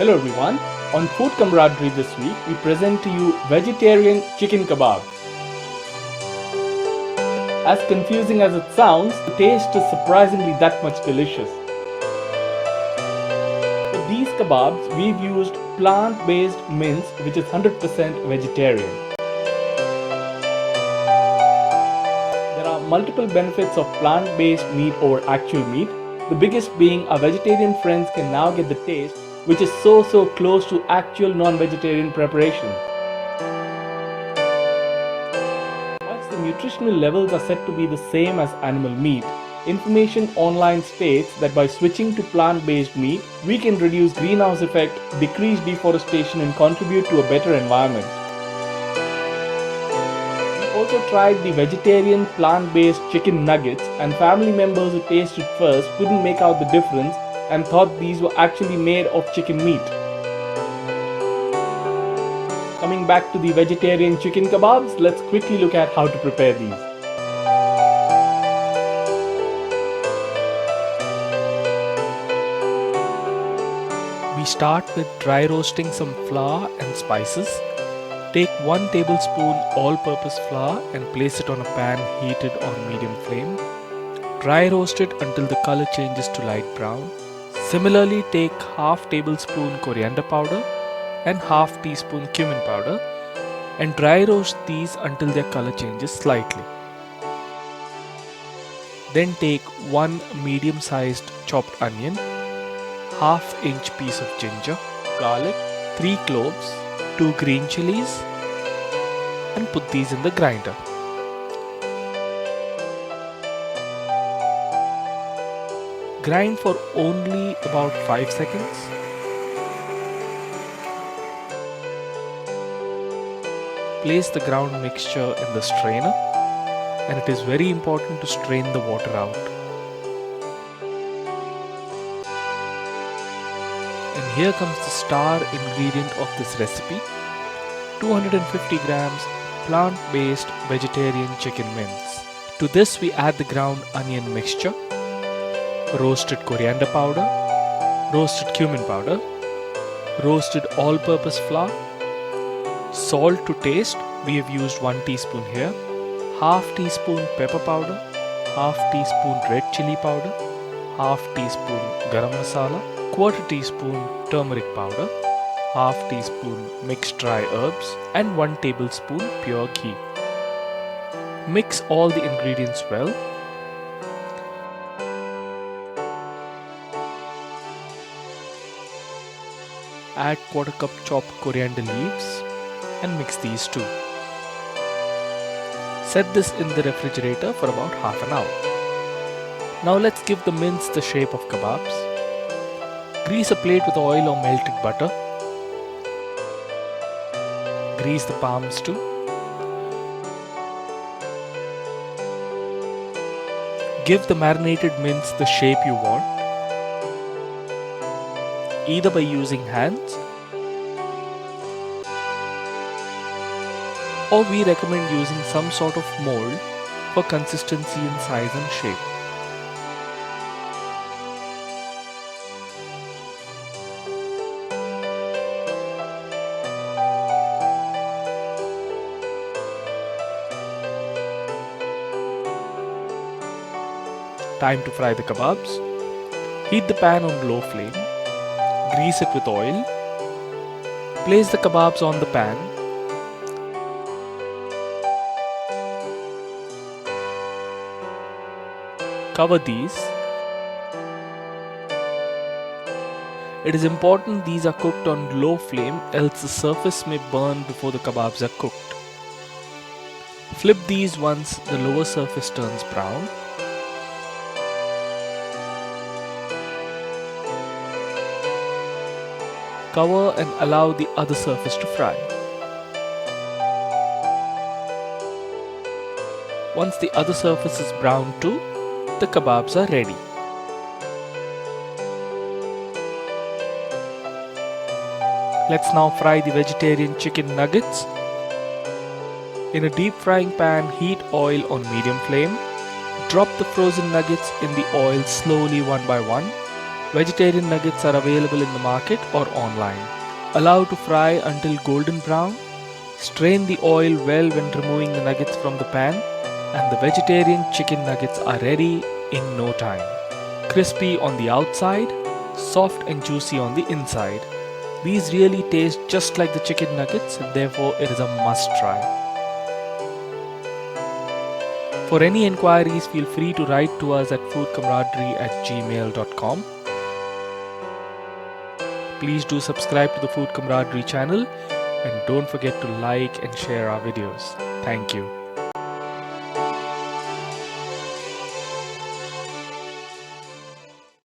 Hello everyone. On Food Camaraderie this week, we present to you vegetarian chicken kebabs. As confusing as it sounds, the taste is surprisingly that much delicious. For these kebabs, we've used plant-based mince which is 100% vegetarian. There are multiple benefits of plant-based meat over actual meat. The biggest being our vegetarian friends can now get the taste which is so close to actual non-vegetarian preparation. Whilst the nutritional levels are said to be the same as animal meat, information online states that by switching to plant-based meat, we can reduce greenhouse effect, decrease deforestation and contribute to a better environment. We also tried the vegetarian plant-based chicken nuggets, and family members who tasted first couldn't make out the difference and thought these were actually made of chicken meat. Coming back to the vegetarian chicken kebabs, let's quickly look at how to prepare these. We start with dry roasting some flour and spices. Take 1 tablespoon all-purpose flour and place it on a pan heated on medium flame. Dry roast it until the color changes to light brown. Similarly, take half tablespoon coriander powder and half teaspoon cumin powder and dry roast these until their color changes slightly. Then take 1 medium-sized chopped onion, half-inch piece of ginger, garlic, 3 cloves, 2 green chilies and put these in the grinder. Grind for only about 5 seconds. Place the ground mixture in the strainer, and it is very important to strain the water out. And here comes the star ingredient of this recipe, 250 grams plant-based vegetarian chicken mince. To this we add the ground onion mixture, roasted coriander powder, roasted cumin powder, roasted all-purpose flour, salt to taste, we have used 1 teaspoon here, half teaspoon pepper powder, half teaspoon red chili powder, half teaspoon garam masala, quarter teaspoon turmeric powder, half teaspoon mixed dry herbs and 1 tablespoon pure ghee. Mix all the ingredients well. Add quarter cup chopped coriander leaves and mix these too. Set this in the refrigerator for about half an hour. Now let's give the mince the shape of kebabs. Grease a plate with oil or melted butter. Grease the palms too. Give the marinated mince the shape you want, either by using hands or we recommend using some sort of mould for consistency in size and shape. Time to fry the kebabs. Heat the pan on low flame. Grease it with oil. Place the kebabs on the pan. Cover these. It is important these are cooked on low flame, else the surface may burn before the kebabs are cooked. Flip these once the lower surface turns brown. Cover and allow the other surface to fry. Once the other surface is brown too, the kebabs are ready. Let's now fry the vegetarian chicken nuggets. In a deep frying pan, heat oil on medium flame. Drop the frozen nuggets in the oil slowly one by one. Vegetarian nuggets are available in the market or online. Allow to fry until golden brown. Strain the oil well when removing the nuggets from the pan, and the vegetarian chicken nuggets are ready in no time. Crispy on the outside, soft and juicy on the inside. These really taste just like the chicken nuggets, therefore it is a must try. For any enquiries, feel free to write to us at foodcamaraderie@gmail.com. Please do subscribe to the Food Camaraderie channel and don't forget to like and share our videos. Thank you.